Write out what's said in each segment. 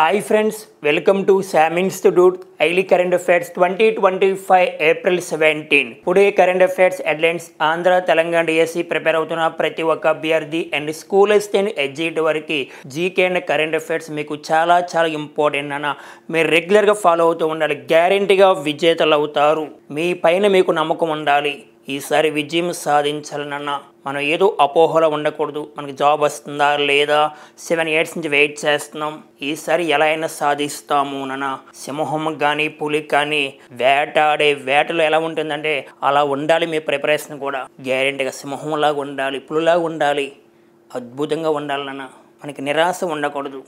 Hi friends, welcome to SAM Institute Highly Current Affairs 2025 April 17. Today current affairs headlines Andhra Telangana DSC prepare అవుతున్న ప్రతి ఒక్క అభ్యర్థి and school and ఎడ్జిట్ వరకు GK and current affairs మీకు చాలా important అన్న మీరు రెగ్యులర్గా ఫాలో అవుతూ ఉండాలి. గ్యారెంటీగా విజేతలు అవుతారు. మీ పైన మీకు నమ్మకం ఉండాలి. ఈసారి విజయం సాధించాలన్న మనం ఏదో అపోహలో ఉండకూడదు. మనకి జాబ్ వస్తుందా లేదా 7 years నుంచి వెయిట్ చేస్తున్నాం, ఈసారి ఎలా అయినా సాధిస్తాము నాన్న. సింహం కానీ పులి కానీ వేటాడే వేటలో ఎలా ఉంటుందంటే అలా ఉండాలి. మీ ప్రిపరేషన్ కూడా గ్యారెంటీగా సింహంలాగా ఉండాలి, పులిలాగా ఉండాలి, అద్భుతంగా ఉండాలి నాన్న. మనకి నిరాశ ఉండకూడదు.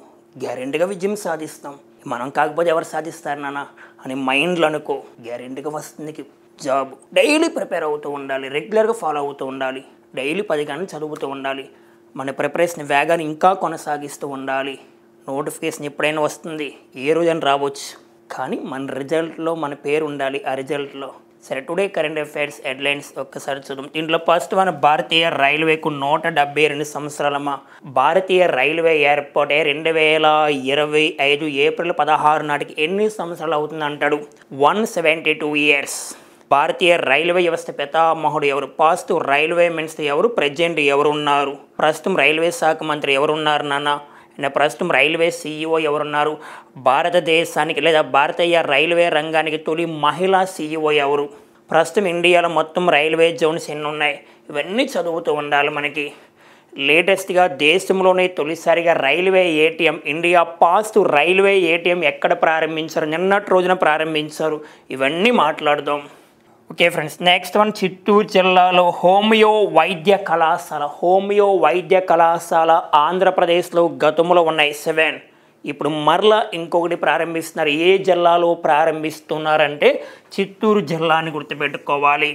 గ్యారెంటీగా విజయం సాధిస్తాం. మనం కాకపోతే ఎవరు సాధిస్తారు నాన్న అని మైండ్లో అనుకో. గ్యారెంటీగా వస్తుంది జాబ్. డైలీ ప్రిపేర్ అవుతూ ఉండాలి, రెగ్యులర్గా ఫాలో అవుతూ ఉండాలి, డైలీ 10 గంటలు చదువుతూ ఉండాలి. మన ప్రిపరేషన్ వేగాన్ని ఇంకా కొనసాగిస్తూ ఉండాలి. నోటిఫికేషన్ ఎప్పుడైనా వస్తుంది, ఏ రోజైనా రావచ్చు, కానీ మన రిజల్ట్లో మన పేరు ఉండాలి. ఆ రిజల్ట్లో సరే. టుడే కరెంట్ అఫైర్స్ హెడ్లైన్స్ ఒక్కసారి చూద్దాం. దీంట్లో ఫస్ట్ మన భారతీయ రైల్వేకు 172 సంవత్సరాలమ్మా. భారతీయ రైల్వే ఏర్పాటే 2025 ఏప్రిల్ 16 నాటికి ఎన్ని సంవత్సరాలు అవుతుంది అంటాడు? 172 years. భారతీయ రైల్వే వ్యవస్థ పితామహుడు ఎవరు? పాస్ట్ రైల్వే మినిస్టర్ ఎవరు? ప్రెసిడెంట్ ఎవరు ఉన్నారు? ప్రస్తుతం రైల్వే శాఖ మంత్రి ఎవరున్నారు నాన్న? అండ్ ప్రస్తుతం రైల్వే CEO ఎవరున్నారు? భారతదేశానికి లేదా భారతీయ రైల్వే రంగానికి తొలి మహిళా CEO ఎవరు? ప్రస్తుతం ఇండియాలో మొత్తం రైల్వే జోన్స్ ఎన్ని ఉన్నాయి? ఇవన్నీ చదువుతూ ఉండాలి. మనకి లేటెస్ట్గా దేశంలోనే తొలిసారిగా railway ATM India past railway ATM ఎక్కడ ప్రారంభించారు? నిన్నటి రోజున ప్రారంభించారు. ఇవన్నీ మాట్లాడదాం. Okay friends, next one Chittoor జిల్లాలో హోమియో వైద్య కళాశాల ఆంధ్రప్రదేశ్లో గతంలో ఉన్నాయి 7. ఇప్పుడు మరలా ఇంకొకటి ప్రారంభిస్తున్నారు. ఏ జిల్లాలో ప్రారంభిస్తున్నారంటే చిత్తూరు జిల్లాని గుర్తుపెట్టుకోవాలి.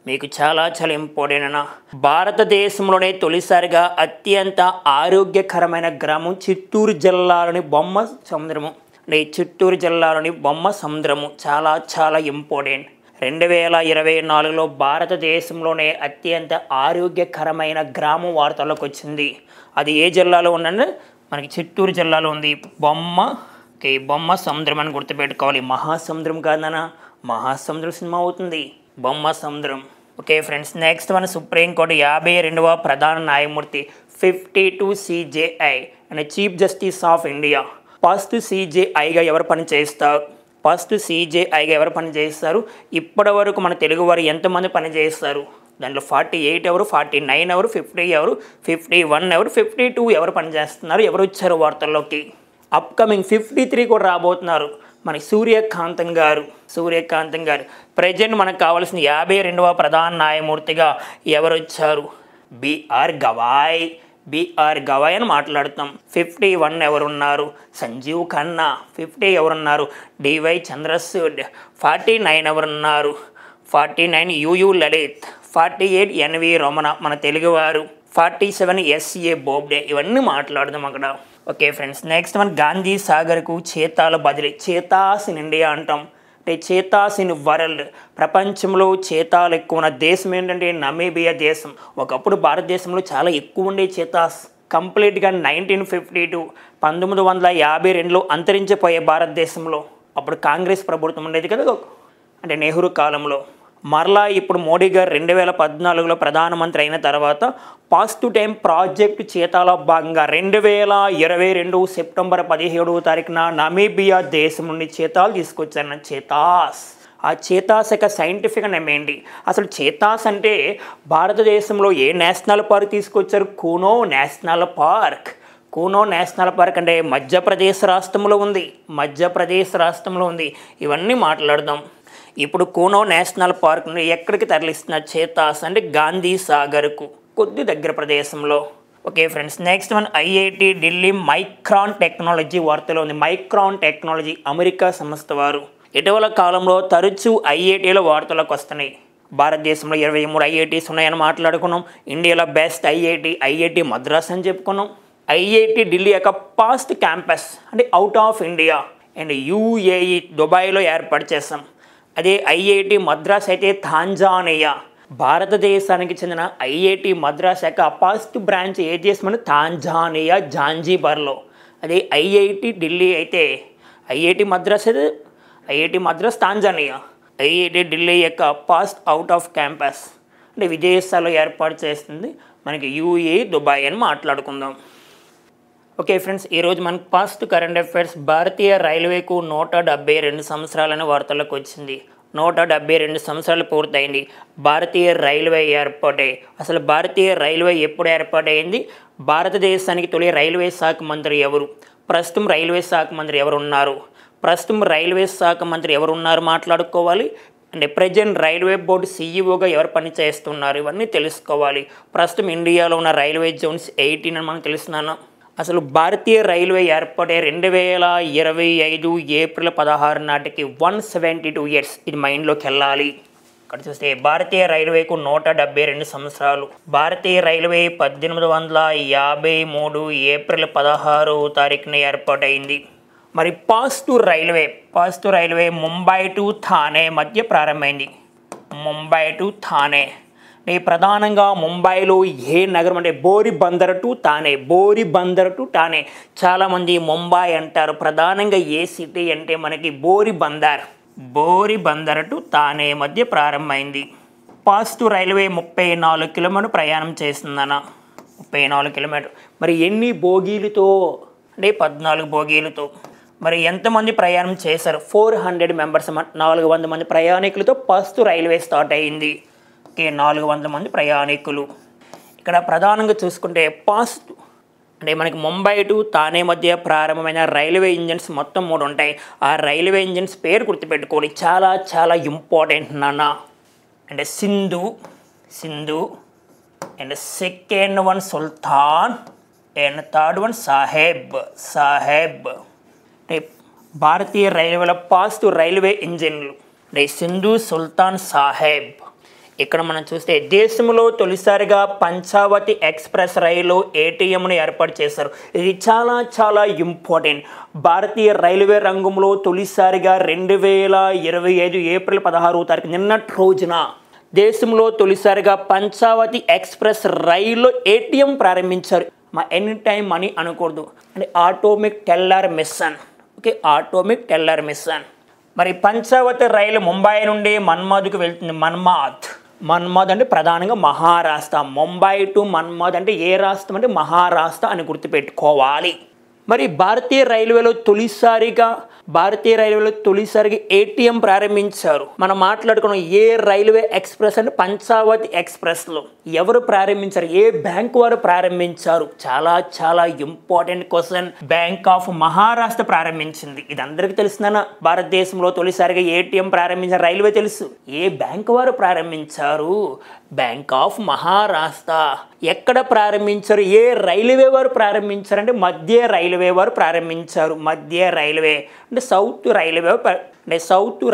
మీకు చాలా ఇంపార్టెంట్ అన్న. భారతదేశంలోనే తొలిసారిగా అత్యంత ఆరోగ్యకరమైన గ్రామం చిత్తూరు జిల్లాలోని బొమ్మ సముద్రము. చిత్తూరు జిల్లాలోని బొమ్మ సముద్రము చాలా ఇంపార్టెంట్. 2024లో భారతదేశంలోనే అత్యంత ఆరోగ్యకరమైన గ్రామం వార్తల్లోకి వచ్చింది. అది ఏ జిల్లాలో ఉందంటే మనకి చిత్తూరు జిల్లాలో ఉంది. బొమ్మ సముద్రం అని గుర్తుపెట్టుకోవాలి. మహాసముద్రం కాదనా, మహాసముద్రం సినిమా అవుతుంది, బొమ్మ సముద్రం. ఓకే ఫ్రెండ్స్, నెక్స్ట్ మన సుప్రీంకోర్టు 52వ ప్రధాన న్యాయమూర్తి 52 CJI and chief justice of India. First CJIగా ఎవరు పనిచేస్తారు? ఇప్పటి వరకు మన తెలుగు వారు ఎంతమంది పనిచేస్తారు? దాంట్లో 48 ఎవరు, 49 ఎవరు, 50 ఎవరు, 51 ఎవరు, 52 ఎవరు పనిచేస్తున్నారు? ఎవరు వచ్చారు వార్తల్లోకి? అప్కమింగ్ 53 కూడా రాబోతున్నారు. మన సూర్యకాంతం గారు. ప్రజెంట్ మనకు కావాల్సిన 52వ ప్రధాన న్యాయమూర్తిగా ఎవరు వచ్చారు? బిఆర్ గవాయ్ అని మాట్లాడుతాం. 51 ఎవరున్నారు? సంజీవ్ ఖన్నా. 50 ఎవరున్నారు? DY చంద్రచూడ్. 49 ఎవరున్నారు? 49 UU లలిత్. 48 NV రమణ మన తెలుగువారు. 47 SA బోబ్డే. ఇవన్నీ మాట్లాడదాం అక్కడ. ఓకే ఫ్రెండ్స్, నెక్స్ట్ మన గాంధీ సాగర్కు చేతాల బదిలీ. చేతాస్ ఇన్ ఇండియా అంటాం. అంటే చేతాస్ ఇన్ వరల్డ్. ప్రపంచంలో చేతాలు ఎక్కువ ఉన్న దేశం ఏంటంటే నమీబియా దేశం. ఒకప్పుడు భారతదేశంలో చాలా ఎక్కువ ఉండే చేతాస్. కంప్లీట్గా 1952లో అంతరించిపోయే భారతదేశంలో. అప్పుడు కాంగ్రెస్ ప్రభుత్వం ఉండేది కదా, అంటే నెహ్రూ కాలంలో. మరలా ఇప్పుడు మోడీ గారు 2014లో ప్రధానమంత్రి అయిన తర్వాత ఫస్ట్ టైం ప్రాజెక్టు చేతాలో భాగంగా 2022 సెప్టెంబర్ 17వ తారీఖున నమీబియా దేశం నుండి చేతాలు తీసుకొచ్చారన్న. చేతాస్. ఆ చేతాస్ యొక్క సైంటిఫిక్ నేమ్ ఏంటి? అసలు చేతాస్ అంటే భారతదేశంలో ఏ నేషనల్ పార్క్ తీసుకొచ్చారు? కూనో నేషనల్ పార్క్ అంటే మధ్యప్రదేశ్ రాష్ట్రంలో ఉంది. ఇవన్నీ మాట్లాడదాం. ఇప్పుడు కూనో నేషనల్ పార్క్ నుండి ఎక్కడికి తరలిస్తున్నారు? చేతాస్ అంటే గాంధీ సాగర్కు కొద్ది దగ్గర ప్రదేశంలో. ఓకే ఫ్రెండ్స్, నెక్స్ట్ మన IIT ఢిల్లీ మైక్రాన్ టెక్నాలజీ వార్తలో ఉంది. మైక్రాన్ టెక్నాలజీ అమెరికా సంస్థ వారు. ఇటీవల కాలంలో తరచూ IITలో వార్తలకు వస్తున్నాయి. భారతదేశంలో 23 IITs ఉన్నాయని మాట్లాడుకున్నాం. ఇండియాలో బెస్ట్ IIT మద్రాస్ అని చెప్పుకున్నాం. IIT ఢిల్లీ యొక్క పాస్ట్ క్యాంపస్ అంటే out of India and UAE దుబాయ్లో ఏర్పాటు చేస్తాం. అదే IIT మద్రాస్ అయితే తాంజానియా. భారతదేశానికి చెందిన IIT మద్రాస్ యొక్క ఫస్ట్ బ్రాంచ్ ఏ దేశం అంటే తాంజానియా జాంజిబార్లో. అదే ఐఐటి ఢిల్లీ అయితే IIT Madras Tanzania, IIT Delhi యొక్క పాస్ట్ అవుట్ ఆఫ్ క్యాంపస్ అంటే విదేశాల్లో ఏర్పాటు చేస్తుంది మనకి యూఏ దుబాయ్ అని మాట్లాడుకుందాం. ఓకే ఫ్రెండ్స్, ఈరోజు మనకు పాస్ట్ కరెంట్ అఫైర్స్ భారతీయ రైల్వేకు 172 సంవత్సరాలని వార్తలకు వచ్చింది. 172 సంవత్సరాలు పూర్తయింది భారతీయ రైల్వే ఏర్పాటై. అసలు భారతీయ రైల్వే ఎప్పుడు ఏర్పాటైంది, భారతదేశానికి తొలి రైల్వే శాఖ మంత్రి ఎవరు, ప్రస్తుతం రైల్వే శాఖ మంత్రి ఎవరున్నారు, మాట్లాడుకోవాలి. అంటే ప్రజెంట్ రైల్వే బోర్డు సీఈఓగా ఎవరు పని చేస్తున్నారు ఇవన్నీ తెలుసుకోవాలి. ప్రస్తుతం ఇండియాలో ఉన్న రైల్వే జోన్స్ 18 అని మనకు తెలుస్తున్నాను. అసలు భారతీయ రైల్వే ఏర్పాటే 2025 ఏప్రిల్ 16 నాటికి 172 ఇయర్స్. ఇది మైండ్లోకి వెళ్ళాలి. ఇక్కడ చూస్తే భారతీయ రైల్వేకు 172 సంవత్సరాలు. భారతీయ రైల్వే 1853 ఏప్రిల్ 16వ తారీఖున ఏర్పాటైంది. మరి past railway Mumbai to Thane మధ్య ప్రారంభమైంది. ముంబై టు థానే ప్రధానంగా ముంబైలో ఏ నగరం అంటే బోరిబందర్ టు థానే. చాలామంది ముంబై అంటారు, ప్రధానంగా ఏ సిటీ అంటే మనకి బోరిబందర్ టు థానే మధ్య ప్రారంభమైంది. పాస్ట్ రైల్వే 34 కిలోమీటర్ ప్రయాణం చేస్తుందన్న. 34 కిలోమీటర్. మరి ఎన్ని బోగీలతో అంటే 14 బోగీలతో. మరి ఎంతమంది ప్రయాణం చేశారు, 400 మెంబర్స్, 400 మంది ప్రయాణికులతో పాస్ట్ రైల్వే స్టార్ట్ అయ్యింది. 400 మంది ప్రయాణికులు. ఇక్కడ ప్రధానంగా చూసుకుంటే పాస్ట్ అంటే మనకి ముంబై టు థానే మధ్య ప్రారంభమైన రైల్వే ఇంజన్స్ మొత్తం 3 ఉంటాయి. ఆ రైల్వే ఇంజన్స్ పేరు గుర్తుపెట్టుకోవాలి, చాలా చాలా ఇంపార్టెంట్ నాన్న. అంటే Sindhu and second one Sultan and third one Saheb. అంటే భారతీయ రైల్వేల పాస్ట్ రైల్వే ఇంజిన్లు అంటే సింధు, సుల్తాన్, సాహెబ్. ఇక్కడ మనం చూస్తే దేశంలో తొలిసారిగా పంచావతి ఎక్స్ప్రెస్ రైలు ఏటీఎంను ఏర్పాటు చేశారు. ఇది చాలా చాలా ఇంపార్టెంట్. భారతీయ రైల్వే రంగంలో తొలిసారిగా 2025 ఏప్రిల్ 16వ తారీఖు నిన్నటి రోజున దేశంలో తొలిసారిగా పంచావతి ఎక్స్ప్రెస్ రైలు ఏటీఎం ప్రారంభించారు. ఎనీ టైం మనీ అనకూడదు, అంటే ఆటోమిక్ టెల్లర్ మిషన్. మరి పంచావతి రైలు ముంబై నుండి మన్మాద్కు వెళ్తుంది. మన్మాద్ అంటే ప్రధానంగా మహారాష్ట్ర. ముంబై టు మన్మాద్ అంటే ఏ రాష్ట్రం అంటే మహారాష్ట్ర అని గుర్తుపెట్టుకోవాలి. మరి భారతీయ రైల్వేలో తొలిసారిగా ఏటీఎం ప్రారంభించారు. మనం మాట్లాడుకున్న ఏ రైల్వే ఎక్స్ప్రెస్ అంటే పంచావతి ఎక్స్ప్రెస్లో ఎవరు ప్రారంభించారు, ఏ బ్యాంక్ వారు ప్రారంభించారు, చాలా చాలా important question. Bank of Maharashtra ప్రారంభించింది. ఇది అందరికీ తెలిసిందన్న. భారతదేశంలో తొలిసారిగా ఏటీఎం ప్రారంభించిన రైల్వే తెలుసు. ఏ బ్యాంక్ వారు ప్రారంభించారు, బ్యాంక్ ఆఫ్ మహారాష్ట్ర. ఎక్కడ ప్రారంభించారు, ఏ రైల్వే వారు ప్రారంభించారంటే మధ్య రైల్వే వారు ప్రారంభించారు. అంటే సౌత్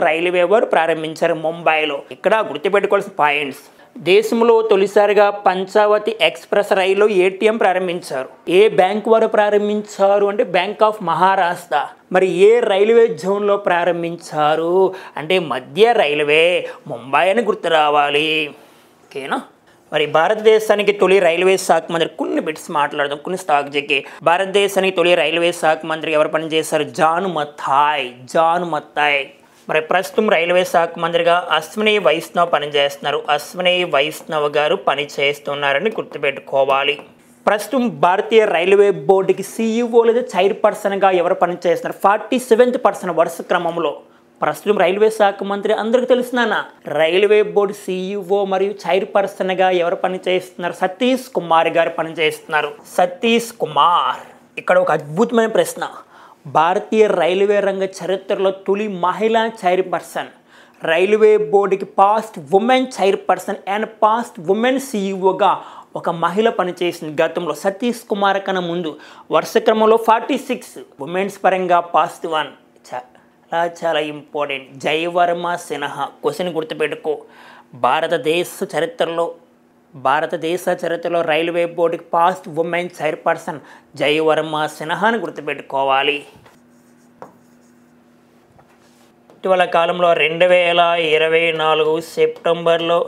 రైల్వే వారు ప్రారంభించారు ముంబైలో. ఇక్కడ గుర్తుపెట్టుకోవాల్సిన పాయింట్స్. దేశంలో తొలిసారిగా పంచావతి ఎక్స్ప్రెస్ రైలు ఏటీఎం ప్రారంభించారు. ఏ బ్యాంక్ వారు ప్రారంభించారు అంటే బ్యాంక్ ఆఫ్ మహారాష్ట్ర. మరి ఏ రైల్వే జోన్లో ప్రారంభించారు అంటే మధ్య రైల్వే, ముంబై అని గుర్తు రావాలి. ఓకేనా. మరి భారతదేశానికి తొలి రైల్వే శాఖ మంత్రి కొన్ని బిట్స్ మాట్లాడదాం, కొన్ని స్టాక్ చెక్కి. భారతదేశానికి తొలి రైల్వే శాఖ మంత్రి ఎవరు పనిచేశారు, జాన్ మథాయ్. మరి ప్రస్తుతం రైల్వే శాఖ మంత్రిగా అశ్విని వైష్ణవ్ పనిచేస్తున్నారు. అశ్విని వైష్ణవ్ గారు పనిచేస్తున్నారని గుర్తుపెట్టుకోవాలి. ప్రస్తుతం భారతీయ రైల్వే బోర్డుకి సీఈఓ లేదా చైర్పర్సన్గా ఎవరు పనిచేస్తున్నారు, 47th పర్సన్ వరుస క్రమంలో. ప్రస్తుతం రైల్వే శాఖ మంత్రి అందరికీ తెలిసినానా. రైల్వే బోర్డు సీఈఓ మరియు చైర్పర్సన్గా ఎవరు పనిచేస్తున్నారు, సతీష్ కుమార్ గారు పనిచేస్తున్నారు. ఇక్కడ ఒక అద్భుతమైన ప్రశ్న. భారతీయ రైల్వే రంగ చరిత్రలో తొలి మహిళా చైర్పర్సన్, రైల్వే బోర్డుకి past women chairperson and past women సీఈఓగా ఒక మహిళ పనిచేసింది గతంలో. సతీష్ కుమార్ కన్నా ముందు వరుస క్రమంలో 46 ఉమెన్స్ పరంగా పాస్ట్ 1. చాలా ఇంపార్టెంట్. జయవర్మ సిన్హా. క్వశ్చన్ గుర్తుపెట్టుకో. భారతదేశ చరిత్రలో రైల్వే బోర్డుకి పాస్ట్ ఉమెన్ చైర్పర్సన్ జయవర్మ సిన్హాని గుర్తుపెట్టుకోవాలి. ఇటీవల కాలంలో 2024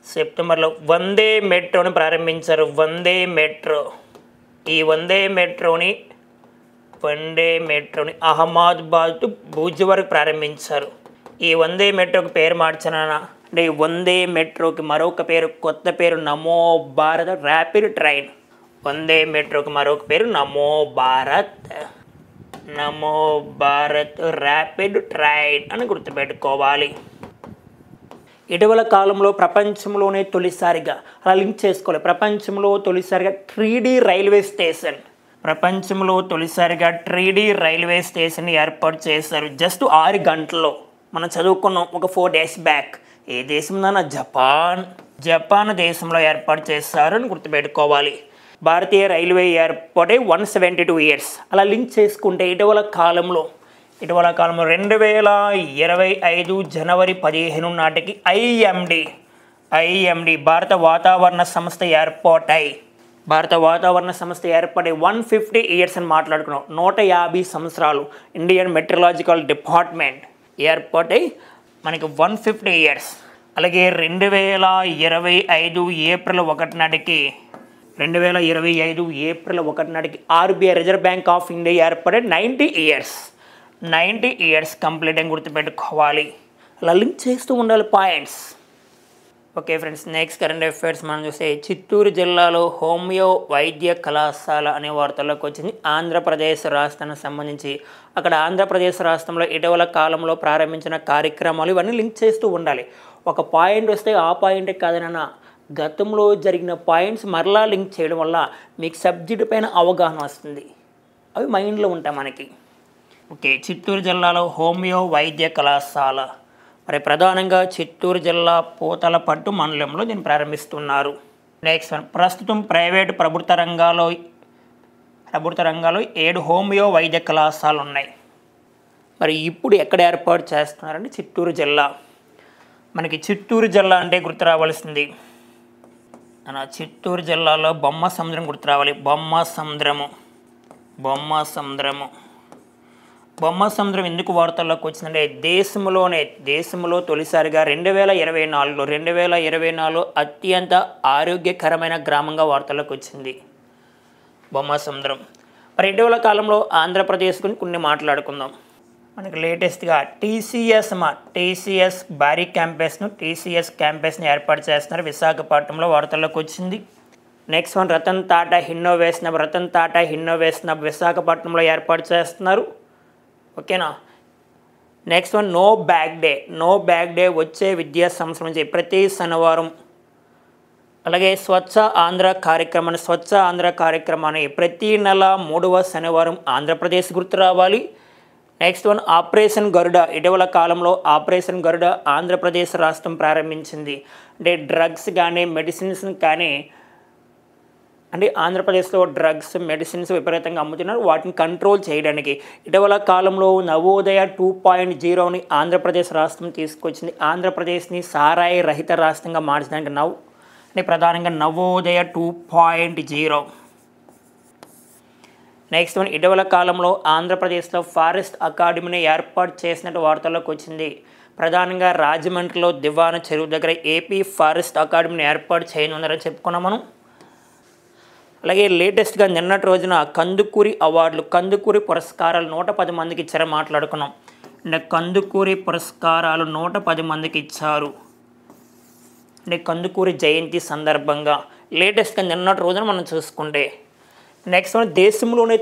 సెప్టెంబర్లో వందే మెట్రోని ప్రారంభించారు. ఈ వందే మెట్రోని వందే మెట్రోని అహ్మదాబాద్ టు భుజ్ వరకు ప్రారంభించారు. ఈ వందే మెట్రోకి పేరు మార్చానా అంటే ఈ వందే మెట్రోకి మరొక పేరు, కొత్త పేరు నమో భారత్ ర్యాపిడ్ ట్రైన్. వందే మెట్రోకి మరొక పేరు నమో భారత్ ర్యాపిడ్ ట్రైన్ అని గుర్తుపెట్టుకోవాలి. ఇటీవల కాలంలో ప్రపంచంలోనే తొలిసారిగా అలా లింక్ చేసుకోవాలి. ప్రపంచంలో తొలిసారిగా 3D రైల్వే స్టేషన్, ప్రపంచంలో తొలిసారిగా 3D రైల్వే స్టేషన్ ఏర్పాటు చేశారు. జస్ట్ 6 గంటల్లో. మనం చదువుకున్నాం ఒక 4 days బ్యాక్. ఏ దేశంలోనా? జపాన్ దేశంలో ఏర్పాటు చేశారు అని గుర్తుపెట్టుకోవాలి. భారతీయ రైల్వే ఏర్పాటై 172 years. అలా లింక్ చేసుకుంటే ఇటీవల కాలంలో 2025 జనవరి 15 నాటికి ఐఎండి భారత వాతావరణ సంస్థ ఏర్పాటై 150 years అని మాట్లాడుకున్నాం. 150 సంవత్సరాలు ఇండియన్ మెట్రలాజికల్ డిపార్ట్మెంట్ ఏర్పాటై మనకి 150 years. అలాగే 2025 ఏప్రిల్ 1 నాటికి RBI reserve bank of India ఏర్పడే 90 years కంప్లీట్ అని గుర్తుపెట్టుకోవాలి. అలా లింక్ చేస్తూ ఉండాలి points. Okay friends, next current affairs మనం చూస్తే చిత్తూరు జిల్లాలో హోమియో వైద్య కళాశాల అనే వార్తల్లోకి వచ్చింది. ఆంధ్రప్రదేశ్ రాష్ట్రానికి సంబంధించి అక్కడ ఆంధ్రప్రదేశ్ రాష్ట్రంలో ఇటీవల కాలంలో ప్రారంభించిన కార్యక్రమాలు ఇవన్నీ లింక్ చేస్తూ ఉండాలి. ఒక పాయింట్ వస్తే ఆ పాయింటే కాదనన్నా గతంలో జరిగిన పాయింట్స్ మరలా లింక్ చేయడం వల్ల మీకు సబ్జెక్టు పైన అవగాహన వస్తుంది. అవి మైండ్లో ఉంటాయి మనకి. ఓకే, చిత్తూరు జిల్లాలో హోమియో వైద్య కళాశాల మరి ప్రధానంగా చిత్తూరు జిల్లా పూతలపట్టు మండలంలో దీన్ని ప్రారంభిస్తున్నారు. నెక్స్ట్ ప్రస్తుతం ప్రైవేటు ప్రభుత్వ రంగాల్లో 7 హోమియో వైద్య కళాశాలలు ఉన్నాయి. మరి ఇప్పుడు ఎక్కడ ఏర్పాటు చేస్తున్నారంటే చిత్తూరు జిల్లా. మనకి చిత్తూరు జిల్లా అంటే గుర్తు రావాల్సింది చిత్తూరు జిల్లాలో బొమ్మ సముద్రం గుర్తు రావాలి. బొమ్మ సముద్రం ఎందుకు వార్తల్లోకి వచ్చిందంటే దేశంలో తొలిసారిగా 2024 అత్యంత ఆరోగ్యకరమైన గ్రామంగా వార్తల్లోకి వచ్చింది బొమ్మ సముద్రం. మరి ఇటీవల కాలంలో ఆంధ్రప్రదేశ్ గురించి కొన్ని మాట్లాడుకుందాం. మనకి లేటెస్ట్గా టీసీఎస్ భారీ క్యాంపస్ని ఏర్పాటు చేస్తున్నారు. విశాఖపట్నంలో వార్తల్లోకి వచ్చింది. Next one Ratan Tata innovation hub విశాఖపట్నంలో ఏర్పాటు చేస్తున్నారు. ఓకేనా. Next one no bag day వచ్చే విద్యా సంవత్సరం నుంచి ప్రతి శనివారం. అలాగే స్వచ్ఛ ఆంధ్ర కార్యక్రమాన్ని ప్రతి నెల 3వ శనివారం ఆంధ్రప్రదేశ్ గుర్తు రావాలి. నెక్స్ట్ వన్ ఆపరేషన్ గరుడ. ఇటీవల కాలంలో ఆపరేషన్ గరుడ ఆంధ్రప్రదేశ్ రాష్ట్రం ప్రారంభించింది. అంటే డ్రగ్స్ కానీ మెడిసిన్స్ కానీ అంటే ఆంధ్రప్రదేశ్లో డ్రగ్స్ మెడిసిన్స్ విపరీతంగా అమ్ముతున్నారు. వాటిని కంట్రోల్ చేయడానికి ఇటీవల కాలంలో నవోదయ 2.0ని ఆంధ్రప్రదేశ్ రాష్ట్రం తీసుకొచ్చింది. ఆంధ్రప్రదేశ్ని సారాయి రహిత రాష్ట్రంగా మార్చడానికి అంటే ప్రధానంగా నవోదయ 2.0. నెక్స్ట్ వన్ ఇటీవల కాలంలో ఆంధ్రప్రదేశ్లో ఫారెస్ట్ అకాడమీని ఏర్పాటు చేసినట్టు వార్తల్లోకి వచ్చింది. ప్రధానంగా రాజమండ్రిలో దివాన చెరువు దగ్గర ఏపీ ఫారెస్ట్ అకాడమీని ఏర్పాటు చేయనున్నారని చెప్పుకున్నాం మనం. అలాగే లేటెస్ట్గా నిన్నటి రోజున కందుకూరి పురస్కారాలు 110 మందికి ఇచ్చారని మాట్లాడుకున్నాం. అంటే కందుకూరి పురస్కారాలు 110 మందికి ఇచ్చారు. అంటే కందుకూరి జయంతి సందర్భంగా లేటెస్ట్గా నిన్నటి రోజున మనం చూసుకుంటే నెక్స్ట్ వన్ దేశంలోనే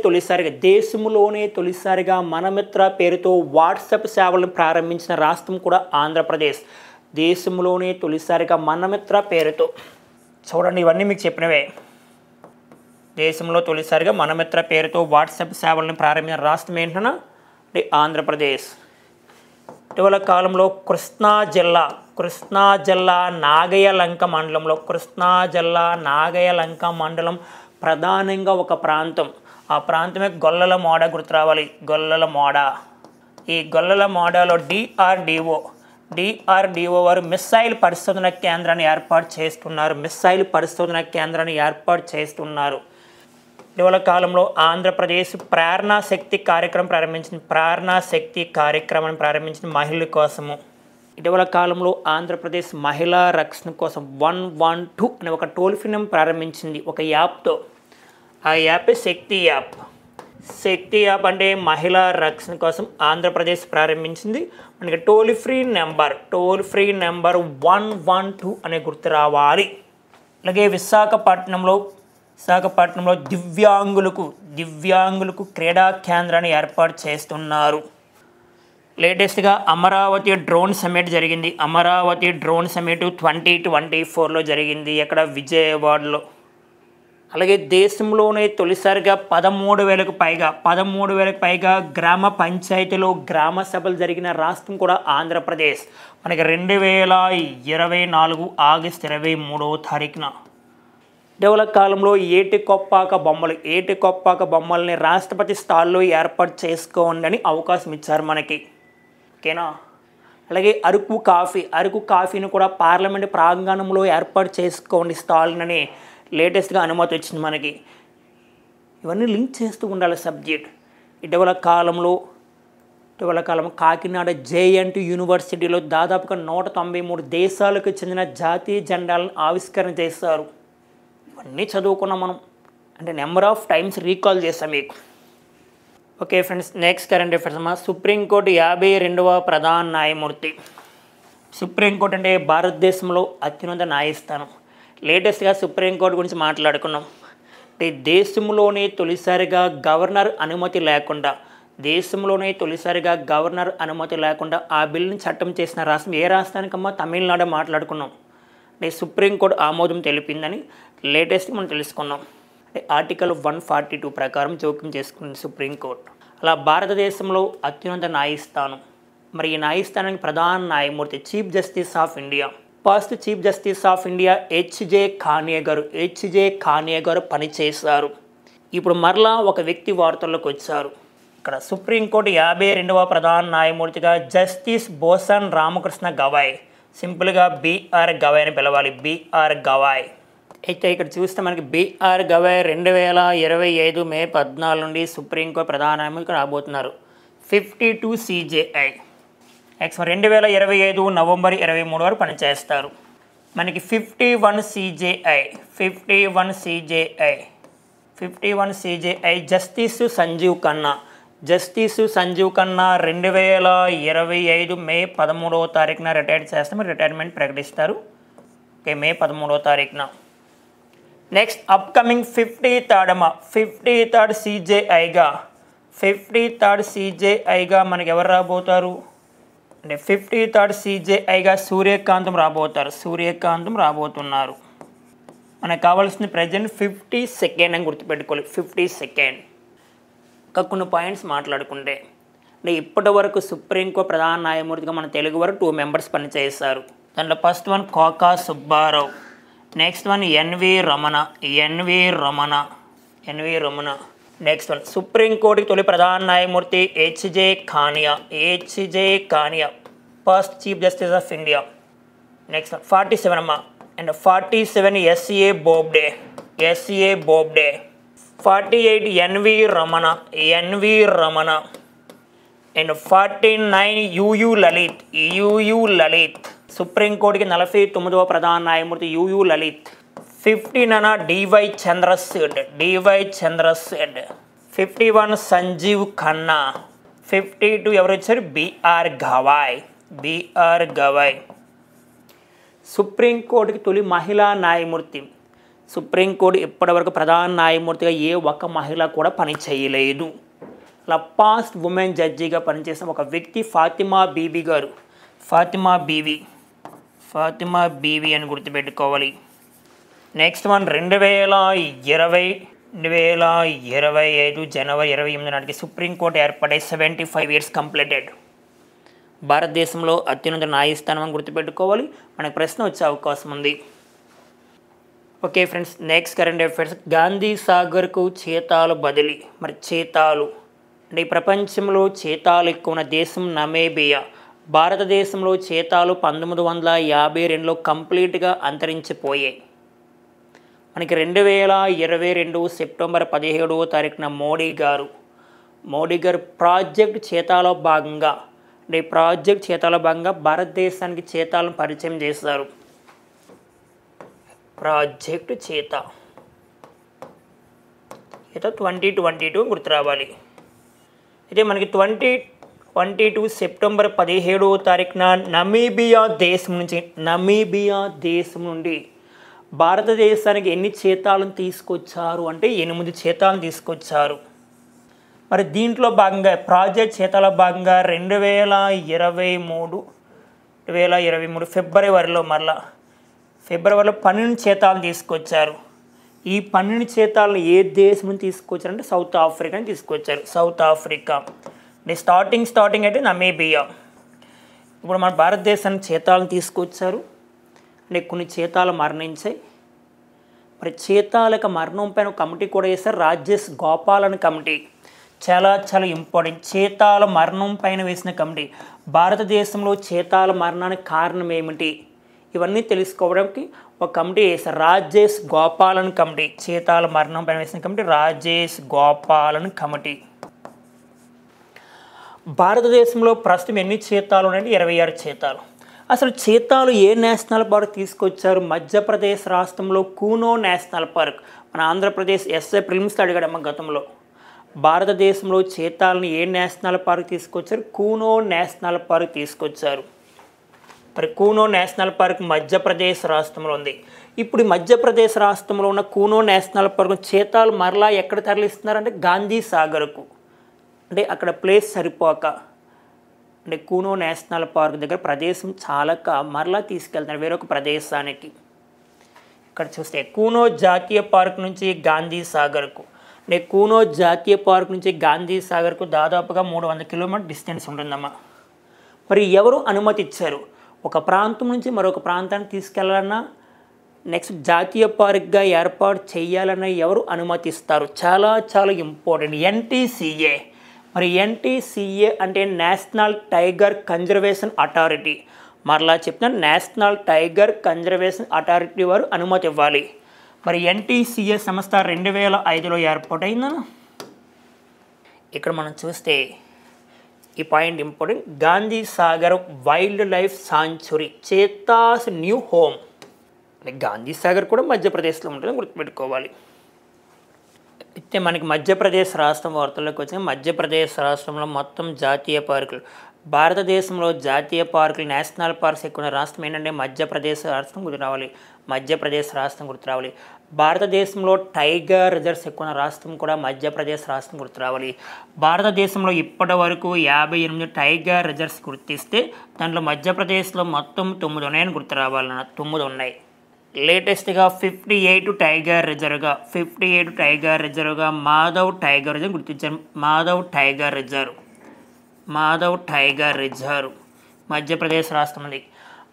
తొలిసారిగా మనమిత్ర పేరుతో వాట్సాప్ సేవలను ప్రారంభించిన రాష్ట్రం కూడా ఆంధ్రప్రదేశ్. దేశంలోనే తొలిసారిగా మనమిత్ర పేరుతో చూడండి, ఇవన్నీ మీకు చెప్పినవే. దేశంలో తొలిసారిగా మనమిత్ర పేరుతో వాట్సాప్ సేవలను ప్రారంభించిన రాష్ట్రం ఏంటన్నా అంటే ఆంధ్రప్రదేశ్. ఇటీవల కాలంలో కృష్ణా జిల్లా నాగయ్యలంక మండలం ప్రధానంగా ఒక ప్రాంతం. ఆ ప్రాంతమే గొల్లల మోడ గుర్తు రావాలి. ఈ గొల్లల మోడలో డిఆర్డిఓ వారు మిస్సైల్ పరిశోధన కేంద్రాన్ని ఏర్పాటు చేస్తున్నారు. ఇటీవల కాలంలో ఆంధ్రప్రదేశ్ ప్రేరణ శక్తి కార్యక్రమాన్ని ప్రారంభించిన మహిళల కోసము. ఇటీవల కాలంలో ఆంధ్రప్రదేశ్ మహిళా రక్షణ కోసం 112 అనే ఒక టోల్ ఫ్రీ నెంబర్ ప్రారంభించింది ఒక యాప్తో. ఆ యాప్ శక్తి యాప్. శక్తి యాప్ అంటే మహిళా రక్షణ కోసం ఆంధ్రప్రదేశ్ ప్రారంభించింది. మనకి టోల్ ఫ్రీ నెంబర్ 112 అనే గుర్తు రావాలి. అలాగే విశాఖపట్నంలో దివ్యాంగులకు క్రీడా కేంద్రాన్ని ఏర్పాటు చేస్తున్నారు. లేటెస్ట్గా అమరావతి డ్రోన్ సమ్మిట్ జరిగింది. అమరావతి డ్రోన్ సమ్మిట్ 2024లో జరిగింది, ఎక్కడ విజయవాడలో. అలాగే దేశంలోనే తొలిసారిగా 13,000కు పైగా గ్రామ పంచాయతీలో గ్రామ సభలు జరిగిన రాష్ట్రం కూడా ఆంధ్రప్రదేశ్. మనకి 2024 ఆగస్టు 23వ తారీఖున. ఇటీవల కాలంలో ఏటికొప్పాక బొమ్మల్ని రాష్ట్రపతి స్థాయిలో ఏర్పాటు చేసుకోండి అని అవకాశం ఇచ్చారు మనకి. ఓకేనా. అలాగే అరకు కాఫీని కూడా పార్లమెంట్ ప్రాంగణంలో ఏర్పాటు చేసుకోండి స్టాలిన్ అని లేటెస్ట్గా అనుమతి వచ్చింది మనకి. ఇవన్నీ లింక్ చేస్తూ ఉండాలి సబ్జెక్ట్. ఇటీవల కాలంలో కాకినాడ జేఎన్టీ యూనివర్సిటీలో దాదాపుగా 193 దేశాలకు చెందిన జాతీయ జెండాలను ఆవిష్కరణ చేశారు. ఇవన్నీ చదువుకున్నాం మనం, అంటే నెంబర్ ఆఫ్ టైమ్స్ రీకాల్ చేస్తాం మీకు. Okay friends, next current affairs అమ్మా. సుప్రీంకోర్టు 52వ ప్రధాన న్యాయమూర్తి. సుప్రీంకోర్టు అంటే భారతదేశంలో అత్యున్నత న్యాయస్థానం. లేటెస్ట్గా సుప్రీంకోర్టు గురించి మాట్లాడుకున్నాం. అంటే దేశంలోనే తొలిసారిగా గవర్నర్ అనుమతి లేకుండా ఆ బిల్లుని చట్టం చేసిన రాష్ట్రం ఏ రాష్ట్రానికమ్మా? తమిళనాడు మాట్లాడుకున్నాం. అంటే సుప్రీంకోర్టు ఆమోదం తెలిపిందని లేటెస్ట్ మనం తెలుసుకున్నాం. అంటే ఆర్టికల్ 142 ప్రకారం జోక్యం చేసుకుంది సుప్రీంకోర్టు. అలా భారతదేశంలో అత్యున్నత న్యాయస్థానం. మరి ఈ న్యాయస్థానానికి ప్రధాన న్యాయమూర్తి chief justice of India. First chief justice of India HJ Kania garu పనిచేశారు. ఇప్పుడు మరలా ఒక వ్యక్తి వార్తల్లోకి వచ్చారు. ఇక్కడ సుప్రీంకోర్టు 52వ ప్రధాన న్యాయమూర్తిగా జస్టిస్ బోసన్ రామకృష్ణ గవాయ్, సింపుల్గా బిఆర్ గవాయ్ అని పిలవాలి, బిఆర్ గవాయ్. అయితే ఇక్కడ చూస్తే మనకి బిఆర్ గవాయ్ 2025 మే 14 నుండి సుప్రీంకోర్టు ప్రధాన న్యాయమూర్తిగా రాబోతున్నారు. 52 CJI. నెక్స్ట్ 2025 నవంబర్ 23 వరకు పనిచేస్తారు. మనకి 51 CJI జస్టిస్ సంజీవ్ ఖన్నా 2025 మే 13వ తారీఖున రిటైర్ చేస్తాం, రిటైర్మెంట్ ప్రకటిస్తారు. ఓకే, మే 13వ తారీఖున. నెక్స్ట్ అప్కమింగ్ 53rd CJIగా మనకి ఎవరు రాబోతారు అంటే 53rd CJIగా సూర్యకాంతం రాబోతున్నారు. మనకు కావాల్సిన ప్రజెంట్ 52nd అని గుర్తుపెట్టుకోవాలి, 52nd. ఇంకా కొన్ని పాయింట్స్ మాట్లాడుకుంటే అంటే ఇప్పటి వరకు సుప్రీంకోర్టు ప్రధాన న్యాయమూర్తిగా మన తెలుగు వరకు 2 మెంబర్స్ పనిచేశారు. దాంట్లో first one Koka Subbarao, next one N V Ramana. Next one సుప్రీంకోర్టుకి తొలి ప్రధాన న్యాయమూర్తి H J Kania, first chief justice of India. Next 47 అమ్మా and 47 S A Bobde. 48 N V Ramana and 49 U U Lalit. సుప్రీంకోర్టుకి 49వ ప్రధాన న్యాయమూర్తి యుయు లలిత్. 50 డివై చంద్రసేడ్. 51 సంజీవ్ ఖన్నా. 52 ఎవరు వచ్చారు? బిఆర్ గవాయ్. సుప్రీంకోర్టుకి తొలి మహిళా న్యాయమూర్తి. సుప్రీంకోర్టు ఇప్పటివరకు ప్రధాన న్యాయమూర్తిగా ఏ ఒక్క మహిళ కూడా పని చేయలేదు. అలా పాస్ట్ ఉమెన్ జడ్జిగా పనిచేసిన ఒక వ్యక్తి ఫాతిమా బీవి అని గుర్తుపెట్టుకోవాలి. నెక్స్ట్ వన్ 2025 జనవరి 28 నాటికి సుప్రీంకోర్టు ఏర్పడే 75 years కంప్లీటెడ్. భారతదేశంలో అత్యున్నత న్యాయస్థానం అని గుర్తుపెట్టుకోవాలి. మనకు ప్రశ్న వచ్చే అవకాశం ఉంది. Okay friends, next current affairs. Gandhi సాగర్కు చేతాలు బదిలీ. మరి చేతాలు అంటే ఈ ప్రపంచంలో చేతాలు ఎక్కువ ఉన్న దేశం నమీబియా. భారతదేశంలో చేతాలు 1952లో కంప్లీట్గా అంతరించిపోయాయి. మనకి 2022 సెప్టెంబర్ 17వ తారీఖున మోడీ గారు ప్రాజెక్ట్ చేతాలో భాగంగా భారతదేశానికి చేతాలను పరిచయం చేశారు. ప్రాజెక్ట్ చేతా అయితే 2022 గుర్తు రావాలి. అయితే మనకి 2022 సెప్టెంబర్ 17వ తారీఖున నమీబియా దేశం నుండి భారతదేశానికి ఎన్ని చేతాలను తీసుకొచ్చారు అంటే 8 చేతాలను తీసుకొచ్చారు. మరి దీంట్లో భాగంగా ప్రాజెక్ట్ చేతాల భాగంగా 2023 ఫిబ్రవరిలో 12 చేతాలను తీసుకొచ్చారు. ఈ 12 చేతాలను ఏ దేశం నుంచి తీసుకొచ్చారంటే సౌత్ ఆఫ్రికా తీసుకొచ్చారు. సౌత్ ఆఫ్రికా అంటే స్టార్టింగ్ అయితే నమీబియా. ఇప్పుడు మన భారతదేశానికి చేతాలను తీసుకొచ్చారు అంటే కొన్ని చేతాలు మరణించాయి. మరి చేతాల మరణం పైన కమిటీ కూడా వేశారు, రాజేష్ గోపాలన్ కమిటీ. చాలా ఇంపార్టెంట్. చేతాల మరణం పైన వేసిన కమిటీ. భారతదేశంలో చేతాల మరణానికి కారణం ఏమిటి ఇవన్నీ తెలుసుకోవడానికి ఒక కమిటీ వేశారు, రాజేష్ గోపాలన్ కమిటీ. చేతాల మరణం పైన వేసిన కమిటీ రాజేష్ గోపాలన్ కమిటీ. భారతదేశంలో ప్రస్తుతం ఎన్ని చేతాలు ఉన్నాయంటే 26 చేతాలు. అసలు చేతాలు ఏ నేషనల్ పార్క్ తీసుకొచ్చారు? మధ్యప్రదేశ్ రాష్ట్రంలో కూనో నేషనల్ పార్క్. మన ఆంధ్రప్రదేశ్ ఎస్ఐ ప్రిలిమ్స్లో అడిగాడమ్మ గతంలో. భారతదేశంలో చేతాలను ఏ నేషనల్ పార్క్ తీసుకొచ్చారు? కూనో నేషనల్ పార్క్ తీసుకొచ్చారు. మరి కూనో నేషనల్ పార్క్ మధ్యప్రదేశ్ రాష్ట్రంలో ఉంది. ఇప్పుడు మధ్యప్రదేశ్ రాష్ట్రంలో ఉన్న కూనో నేషనల్ పార్క్ చేతాలు మరలా ఎక్కడ తరలిస్తున్నారంటే గాంధీ సాగర్కు. అంటే అక్కడ ప్లేస్ సరిపోక అంటే కూనో నేషనల్ పార్క్ దగ్గర ప్రదేశం చాలక మరలా తీసుకెళ్తున్నారు వేరొక ప్రదేశానికి. ఇక్కడ చూస్తే కూనో జాతీయ పార్క్ నుంచి గాంధీ సాగర్కు. అంటే కూనో జాతీయ పార్క్ నుంచి గాంధీ సాగర్కు దాదాపుగా 300 కిలోమీటర్ డిస్టెన్స్ ఉంటుందమ్మా. మరి ఎవరు అనుమతి ఇచ్చారు? ఒక ప్రాంతం నుంచి మరొక ప్రాంతానికి తీసుకెళ్లాలన్నా నెక్స్ట్ జాతీయ పార్క్గా ఏర్పాటు చేయాలన్నా ఎవరు అనుమతిస్తారు? చాలా ఇంపార్టెంట్. ఎన్టీసీఏ. మరి ఎన్టీసీఏ అంటే నేషనల్ టైగర్ కన్జర్వేషన్ అథారిటీ. మరలా చెప్తున్నా, నేషనల్ టైగర్ కన్జర్వేషన్ అథారిటీ వారు అనుమతి ఇవ్వాలి. మరి ఎన్టీసీఏ సంస్థ 2005లో ఏర్పాటైందా? ఇక్కడ మనం చూస్తే ఈ point important. Gandhi Sagar wild life sanctuary, cheetahs new home. Gandhi Sagar కూడా మధ్యప్రదేశ్లో ఉంటుందని గుర్తుపెట్టుకోవాలి. అయితే మనకి మధ్యప్రదేశ్ రాష్ట్రం వార్తల్లోకి వచ్చిన మధ్యప్రదేశ్ రాష్ట్రంలో మొత్తం జాతీయ పార్కులు. భారతదేశంలో జాతీయ పార్కులు నేషనల్ పార్క్స్ ఎక్కువ రాష్ట్రం ఏంటంటే మధ్యప్రదేశ్ రాష్ట్రం గుర్తు రావాలి. భారతదేశంలో టైగర్ రిజర్వ్స్ ఎక్కువ రాష్ట్రం కూడా మధ్యప్రదేశ్ రాష్ట్రం గుర్తు రావాలి. భారతదేశంలో ఇప్పటి వరకు 58 టైగర్ రిజర్వ్స్ గుర్తిస్తే దాంట్లో మధ్యప్రదేశ్లో మొత్తం 9 ఉన్నాయని గుర్తు రావాలన్న. 9 ఉన్నాయి. లేటెస్ట్గా 58 టైగర్ రిజర్వ్గా మాధవ్ టైగర్ రిజర్వ్ గుర్తించారు. మాధవ్ టైగర్ రిజర్వ్ మధ్యప్రదేశ్ రాష్ట్రం ఉంది.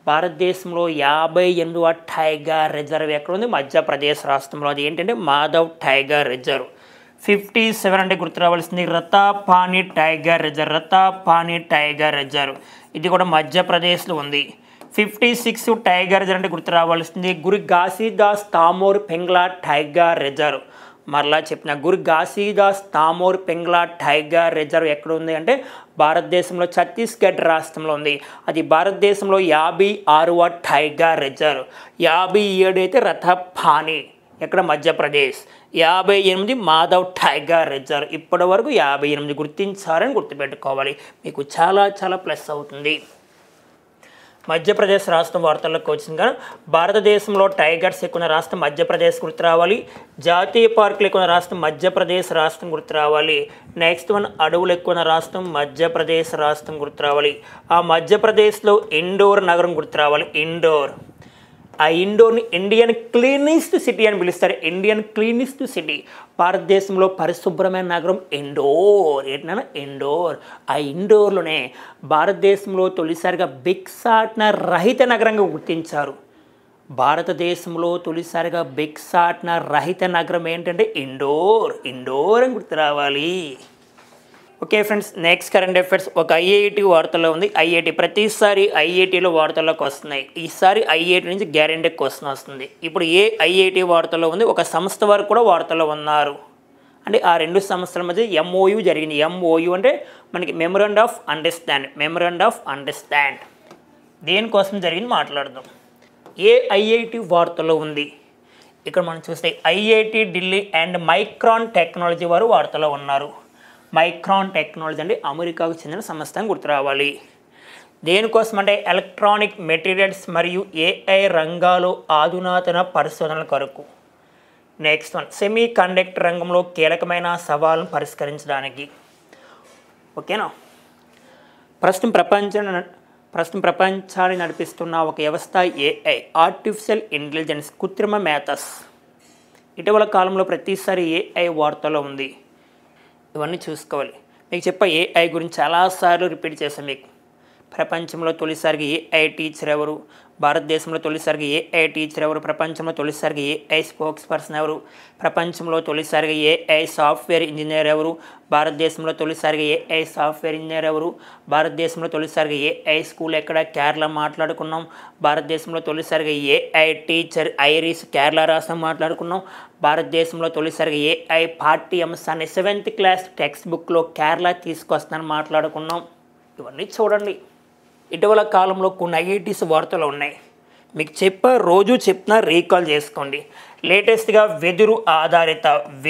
భారతదేశంలో 58వ టైగర్ రిజర్వ్ ఎక్కడ ఉంది? మధ్యప్రదేశ్ రాష్ట్రంలో. అది ఏంటంటే మాధవ్ టైగర్ రిజర్వ్. 57 అంటే గుర్తు రావాల్సింది రతాపాని టైగర్ రిజర్వ్. ఇది కూడా మధ్యప్రదేశ్లో ఉంది. 56 టైగర్ రిజర్వ్ అంటే గుర్తు రావాల్సింది గురు ఘాసీదాస్ తామోర్ పెంగ్లా టైగర్ రిజర్వ్. మరలా చెప్పిన గురు ఘాసీదాస్ తామోర్ పెంగ్లా టైగర్ రిజర్వ్ ఎక్కడ ఉంది అంటే భారతదేశంలో ఛత్తీస్గఢ్ రాష్ట్రంలో ఉంది. అది భారతదేశంలో 56వ టైగర్ రిజర్వ్. 57 అయితే రథపాని ఎక్కడ మధ్యప్రదేశ్. 58 Madhav tiger reserve. ఇప్పటి వరకు 58 గుర్తించారని గుర్తుపెట్టుకోవాలి. మీకు చాలా ప్లస్ అవుతుంది. మధ్యప్రదేశ్ రాష్ట్రం వార్తల్లోకి వచ్చింది కదా. భారతదేశంలో టైగర్స్ ఎక్కువ రాష్ట్రం మధ్యప్రదేశ్ గుర్తు రావాలి. జాతీయ పార్కులు ఎక్కువ రాష్ట్రం మధ్యప్రదేశ్ రాష్ట్రం గుర్తు రావాలి. నెక్స్ట్ వన్ అడవులు ఎక్కువ రాష్ట్రం మధ్యప్రదేశ్ రాష్ట్రం గుర్తు రావాలి. ఆ మధ్యప్రదేశ్లో ఇండోర్ నగరం గుర్తు రావాలి. ఆ ఇండోర్ని ఇండియన్ క్లీనెస్ట్ సిటీ అని పిలుస్తారు. భారతదేశంలో పరిశుభ్రమైన నగరం ఇండోర్. ఆ ఇండోర్లోనే భారతదేశంలో తొలిసారిగా భిక్షాటన రహిత నగరంగా గుర్తించారు. భారతదేశంలో తొలిసారిగా భిక్షాటన రహిత నగరం ఏంటంటే ఇండోర్ అని గుర్తు రావాలి. Okay friends, next current affairs ఒక ఐఐటి వార్తల్లో ఉంది. ప్రతిసారి ఐఐటీలో వార్తల్లోకి వస్తున్నాయి. ఈసారి ఐఐటి నుంచి గ్యారెంటీ క్వశ్చన్ వస్తుంది. ఇప్పుడు ఏ ఐఐటి వార్తల్లో ఉంది? ఒక సంస్థ వారు కూడా వార్తల్లో ఉన్నారు. అంటే ఆ రెండు సంస్థల మధ్య ఎంఓయూ జరిగింది. ఎంఓయూ అంటే మనకి మెమొరాండం ఆఫ్ అండర్స్టాండ్. దేనికోసం జరిగింది మాట్లాడదాం. ఏ ఐఐటి వార్తల్లో ఉంది? ఇక్కడ మనం చూస్తే IIT Delhi and micron technology వారు వార్తలో ఉన్నారు. మైక్రాన్ టెక్నాలజీ అంటే అమెరికాకు చెందిన సంస్థ అని గుర్తు రావాలి. దేనికోసం అంటే ఎలక్ట్రానిక్ మెటీరియల్స్ మరియు ఏఐ రంగాలు ఆధునాతన పరిశోధనల కొరకు. నెక్స్ట్ వన్, సెమీ కండక్టర్ రంగంలో కీలకమైన సవాళ్ళను పరిష్కరించడానికి. ఓకేనా. ప్రస్తుతం ప్రపంచాన్ని నడిపిస్తున్న ఒక వ్యవస్థ ఏఐ, ఆర్టిఫిషియల్ ఇంటెలిజెన్స్, కృత్రిమ మేధస్. ఇటీవల కాలంలో ప్రతిసారి ఏఐ వార్తలో ఉంది. ఇవన్నీ చూసుకోవాలి. మీకు చెప్పే ఏఐ గురించి చాలాసార్లు రిపీట్ చేశాను మీకు. ప్రపంచంలో తొలిసారిగా ఏఐ టీచర్ ఎవరు, భారతదేశంలో తొలిసారిగా ఏఐ టీచర్ ఎవరు, ప్రపంచంలో తొలిసారిగా ఏఐ స్పోక్స్ పర్సన్ ఎవరు, ప్రపంచంలో తొలిసారిగా ఏఐ సాఫ్ట్వేర్ ఇంజనీర్ ఎవరు, భారతదేశంలో తొలిసారిగా ఏఐ సాఫ్ట్వేర్ ఇంజనీర్ ఎవరు, భారతదేశంలో తొలిసారిగా ఏఐ స్కూల్ ఎక్కడ, కేరళ మాట్లాడుకున్నాం. భారతదేశంలో తొలిసారిగా ఏఐ టీచర్ ఐరిస్, కేరళ రాష్ట్రం మాట్లాడుకున్నాం. భారతదేశంలో తొలిసారిగా ఏఐ పాఠ్యాంశాన్ని 7th క్లాస్ టెక్స్ట్ బుక్లో కేరళ తీసుకొస్తానని మాట్లాడుకున్నాం. ఇవన్నీ చూడండి. ఇటీవల కాలంలో కొన్ని ఐఐటీస్ వార్తలు ఉన్నాయి. మీకు రోజు చెప్తున్నా, రీకాల్ చేసుకోండి. లేటెస్ట్గా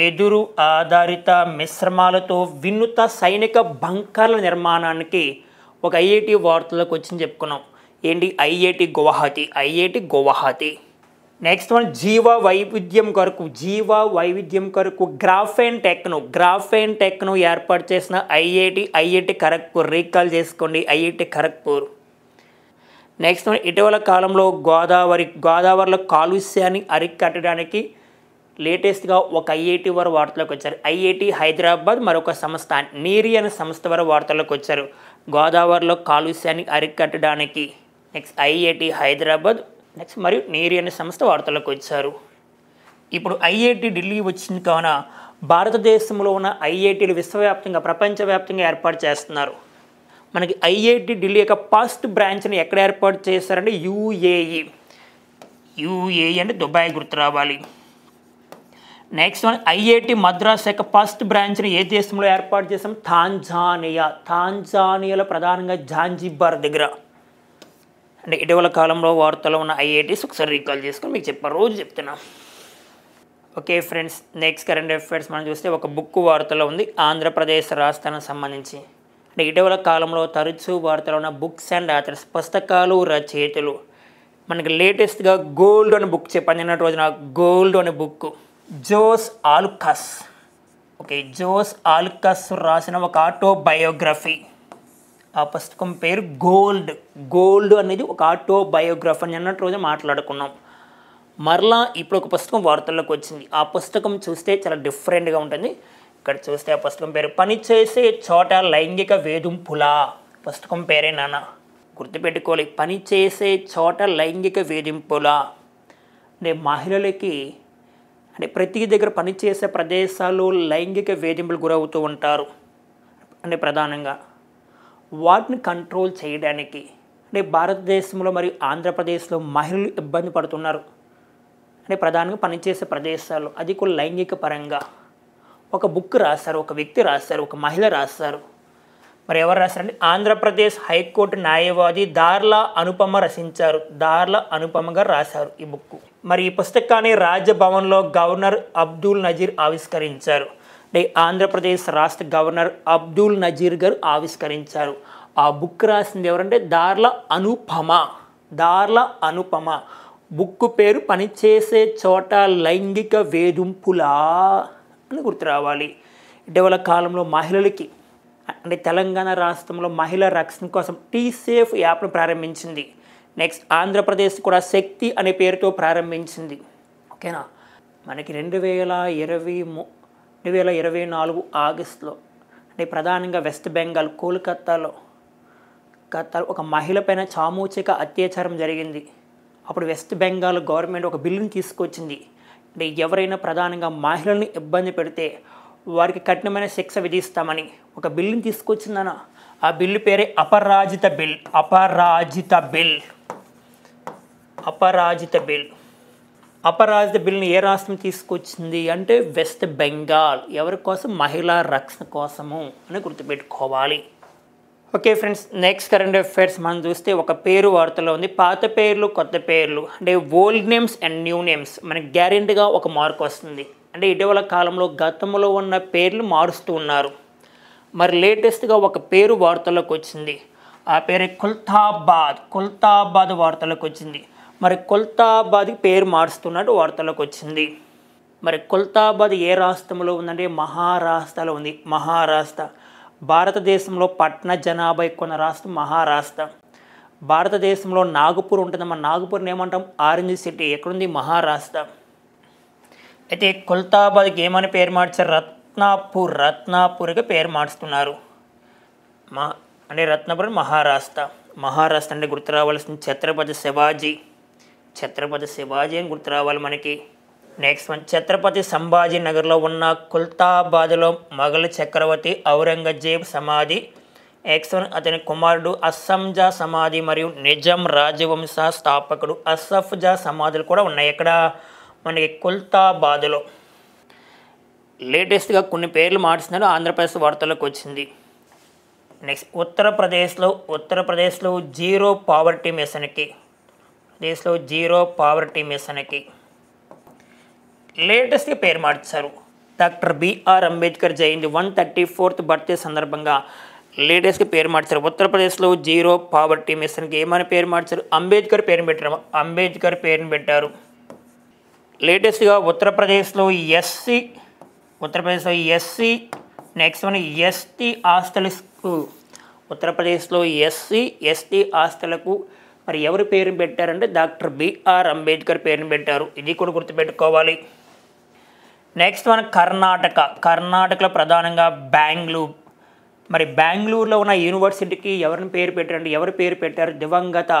వెదురు ఆధారిత మిశ్రమాలతో వినూత్న సైనిక బంకర్ల నిర్మాణానికి ఒక ఐఐటి వార్తలకు వచ్చింది చెప్పుకున్నాం. ఏంటి? ఐఐటి గువాహతి. నెక్స్ట్ వన్, జీవ వైవిధ్యం కొరకు గ్రాఫేన్ టెక్ను ఏర్పాటు చేసిన ఐఐటి ఖరగ్పూర్. రీకాల్ చేసుకోండి, ఐఐటి ఖరగ్పూర్. నెక్స్ట్ వన్, ఇటీవల కాలంలో గోదావరిలో కాలుష్యాన్ని అరికట్టడానికి లేటెస్ట్గా ఒక ఐఐటి వారు వార్తలోకి వచ్చారు. ఐఐటి హైదరాబాద్ మరొక సంస్థ నీరి అనే సంస్థ వారు వార్తలోకి వచ్చారు గోదావరిలో కాలుష్యాన్ని అరికట్టడానికి. నెక్స్ట్ ఐఐటి హైదరాబాద్, నెక్స్ట్ మరియు నీరి అనే సంస్థ వార్తలకు వచ్చారు. ఇప్పుడు ఐఐటి ఢిల్లీ వచ్చింది కావున భారతదేశంలో ఉన్న ఐఐటీలు విశ్వవ్యాప్తంగా, ప్రపంచవ్యాప్తంగా ఏర్పాటు చేస్తున్నారు. మనకి ఐఐటి ఢిల్లీ యొక్క ఫస్ట్ బ్రాంచ్ని ఎక్కడ ఏర్పాటు చేస్తారంటే యూఏఈ అంటే దుబాయ్ గుర్తు రావాలి. నెక్స్ట్ వన్, ఐఐటి మద్రాస్ యొక్క ఫస్ట్ బ్రాంచ్ని ఏ దేశంలో ఏర్పాటు చేస్తాం? తాంజానియాలో ప్రధానంగా జాంజిబార్ దగ్గర. అంటే ఇటీవల కాలంలో వార్తలో ఉన్న ఐఐటీస్ ఒకసారి రీకాల్ చేసుకొని మీకు రోజు చెప్తున్నా. Okay friends, next current affairs మనం చూస్తే ఒక బుక్ వార్తలో ఉంది ఆంధ్రప్రదేశ్ రాష్ట్రానికి సంబంధించి. అంటే ఇటీవల కాలంలో తరచూ వార్తలో ఉన్న బుక్స్ అండ్ ఆథర్స్, పుస్తకాలు, రచయితలు. మనకి లేటెస్ట్గా గోల్డ్ అనే బుక్ చెప్పాను నిన్నటి రోజున. గోల్డ్ అనే బుక్ జోస్ ఆల్కస్ రాసిన ఒక ఆటోబయోగ్రఫీ. ఆ పుస్తకం పేరు గోల్డ్ అనేది ఒక ఆటోబయోగ్రఫీ అని నిన్నటి రోజు మాట్లాడుకున్నాం. మరలా ఇప్పుడు ఒక పుస్తకం వార్తల్లోకి వచ్చింది. ఆ పుస్తకం చూస్తే చాలా డిఫరెంట్గా ఉంటుంది. ఇక్కడ చూస్తే ఆ పుస్తకం పేరు పనిచేసే చోట లైంగిక వేధింపులా. పుస్తకం పేరే నాన్న, గుర్తుపెట్టుకోవాలి. పనిచేసే చోట లైంగిక వేధింపులా అంటే మహిళలకి అంటే ప్రతి దగ్గర పనిచేసే ప్రదేశాల్లో లైంగిక వేధింపులు గురవుతూ ఉంటారు. అంటే ప్రధానంగా వాటిని కంట్రోల్ చేయడానికి అంటే భారతదేశంలో మరియు ఆంధ్రప్రదేశ్లో మహిళలు ఇబ్బంది పడుతున్నారు. అంటే ప్రధానంగా పనిచేసే ప్రదేశాల్లో అది కూడా లైంగిక పరంగా ఒక బుక్ రాశారు, ఒక వ్యక్తి రాశారు, ఒక మహిళ రాశారు. మరి ఎవరు రాశారంటే ఆంధ్రప్రదేశ్ హైకోర్టు న్యాయవాది దార్ల అనుపమ రచించారు. దార్ల అనుపమ గారు రాశారు ఈ బుక్. మరి ఈ పుస్తకాన్ని రాజ్భవన్లో గవర్నర్ అబ్దుల్ నజీర్ ఆవిష్కరించారు. అంటే ఆంధ్రప్రదేశ్ రాష్ట్ర గవర్నర్ అబ్దుల్ నజీర్ గారు ఆవిష్కరించారు. ఆ బుక్ రాసింది ఎవరంటే దార్ల అనుపమ. బుక్ పేరు పనిచేసే చోట లైంగిక వేధింపులా అని గుర్తు రావాలి. ఇటీవల కాలంలో మహిళలకి అంటే తెలంగాణ రాష్ట్రంలో మహిళల రక్షణ కోసం టీసేఫ్ యాప్ను ప్రారంభించింది. నెక్స్ట్ ఆంధ్రప్రదేశ్ కూడా శక్తి అనే పేరుతో ప్రారంభించింది. ఓకేనా. మనకి 2024 ఆగస్టులో అంటే ప్రధానంగా వెస్ట్ బెంగాల్ కోల్కతాలో ఒక మహిళ పైన సామూహిక అత్యాచారం జరిగింది. అప్పుడు వెస్ట్ బెంగాల్ గవర్నమెంట్ ఒక బిల్లుని తీసుకొచ్చింది. అంటే ఎవరైనా ప్రధానంగా మహిళల్ని ఇబ్బంది పెడితే వారికి కఠినమైన శిక్ష విధిస్తామని ఒక బిల్లుని తీసుకొచ్చిందన్న. ఆ బిల్లు పేరే అపరాజిత బిల్ని ఏ రాష్ట్రం తీసుకొచ్చింది అంటే వెస్ట్ బెంగాల్. ఎవరి కోసం? మహిళా రక్షణ కోసము అని గుర్తుపెట్టుకోవాలి. Okay friends, next current affairs మనం చూస్తే ఒక పేరు వార్తలో ఉంది. పాత పేర్లు కొత్త పేర్లు అంటే old names and new names మనకి గ్యారెంటీగా ఒక మార్క్ వస్తుంది. అంటే ఇటీవల కాలంలో గతంలో ఉన్న పేర్లు మారుస్తూ ఉన్నారు. మరి లేటెస్ట్గా ఒక పేరు వార్తల్లోకి వచ్చింది. ఆ పేరు కుల్తాబాద్ వార్తల్లోకి వచ్చింది. మరి కుల్తాబాద్కి పేరు మారుస్తున్నట్టు వార్తల్లోకి వచ్చింది. మరి కుల్తాబాద్ ఏ రాష్ట్రంలో ఉందంటే మహారాష్ట్రలో ఉంది. మహారాష్ట్ర భారతదేశంలో పట్టణ జనాభా ఎక్కువ ఉన్న రాష్ట్రం మహారాష్ట్ర. భారతదేశంలో నాగపూర్ ఉంటుంది. మన నాగపూర్ని ఏమంటాం? Orange city. ఎక్కడుంది? మహారాష్ట్ర. అయితే కుల్తాబాద్కి ఏమని పేరు మార్చారు? రత్నాపూర్గా పేరు మార్చుతున్నారు. అంటే రత్నాపూర్ మహారాష్ట్ర. మహారాష్ట్ర అంటే గుర్తు రావాల్సింది ఛత్రపతి శివాజీ అని గుర్తు రావాలి మనకి. నెక్స్ట్ వన్, ఛత్రపతి సంభాజీ నగర్లో ఉన్న కుల్తాబాద్లో మొఘల్ చక్రవర్తి ఔరంగజేబ్ సమాధి, నెక్స్ట్ వన్ అతని కుమారుడు అస్సఫ్ సమాధి మరియు నిజాం రాజవంశ స్థాపకుడు అస్సఫ్ జా సమాధులు కూడా ఉన్నాయి. ఇక్కడ మనకి కుల్తాబాద్లో. లేటెస్ట్గా కొన్ని పేర్లు మార్చుతున్నారు. ఆంధ్రప్రదేశ్ వార్తల్లోకి వచ్చింది. నెక్స్ట్ ఉత్తరప్రదేశ్లో జీరో పావర్టీ మిషన్కి లేటెస్ట్గా పేరు మార్చారు. డాక్టర్ బిఆర్ అంబేద్కర్ జయంతి 134th బర్త్డే సందర్భంగా లేటెస్ట్గా పేరు మార్చారు. ఉత్తరప్రదేశ్లో జీరో పావర్టీ మిషన్కి ఏమని పేరు మార్చారు? అంబేద్కర్ పేరుని పెట్టారు. లేటెస్ట్గా ఉత్తరప్రదేశ్లో ఎస్సీ నెక్స్ట్ వన్ ఎస్టీ ఆస్తులకు ఎస్టీ ఆస్తులకు మరి ఎవరి పేరు పెట్టారంటే డాక్టర్ బిఆర్ అంబేద్కర్ పేరుని పెట్టారు. ఇది కూడా గుర్తుపెట్టుకోవాలి. నెక్స్ట్ వన్ కర్ణాటకలో ప్రధానంగా బెంగళూరు. మరి బెంగళూరులో ఉన్న యూనివర్సిటీకి ఎవరిని పేరు పెట్టారంటే ఎవరు పేరు పెట్టారు? దివంగత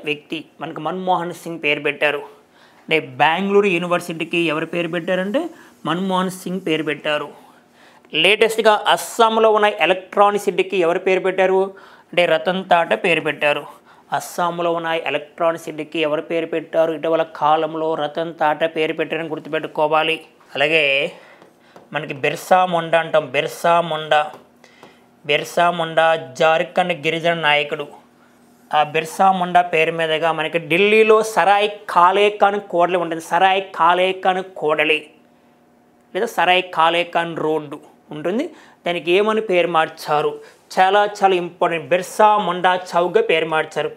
వ్యక్తి మనకు మన్మోహన్ సింగ్ పేరు పెట్టారు. అంటే బెంగళూరు యూనివర్సిటీకి ఎవరు పేరు పెట్టారంటే మన్మోహన్ సింగ్ పేరు పెట్టారు. లేటెస్ట్గా అస్సాంలో ఉన్న ఎలక్ట్రానిక్ సిటీకి ఎవరు పేరు పెట్టారు అంటే రతన్ టాటా పేరు పెట్టారు. అస్సాంలో ఉన్న ఎలక్ట్రానిక్ సిటీకి ఎవరు పేరు పెట్టారు? ఇటీవల కాలంలో రతన్ టాటా పేరు పెట్టారని గుర్తుపెట్టుకోవాలి. అలాగే మనకి బిర్సా ముండా అంటాం. బిర్సా ముండా జార్ఖండ్ గిరిజన నాయకుడు. ఆ బిర్సా ముండా పేరు మీదుగా మనకి ఢిల్లీలో సరాయ్ కాలే ఖాన్ కోడలి ఉంటుంది. సరాయ్ కాలే ఖాన్ కోడలి లేదా సరాయ్ కాలే ఖాన్ రోడ్డు ఉంటుంది. దానికి ఏమని పేరు మార్చారు? చాలా ఇంపార్టెంట్. బిర్సా ముండా చౌక్గా పేరు మార్చారు.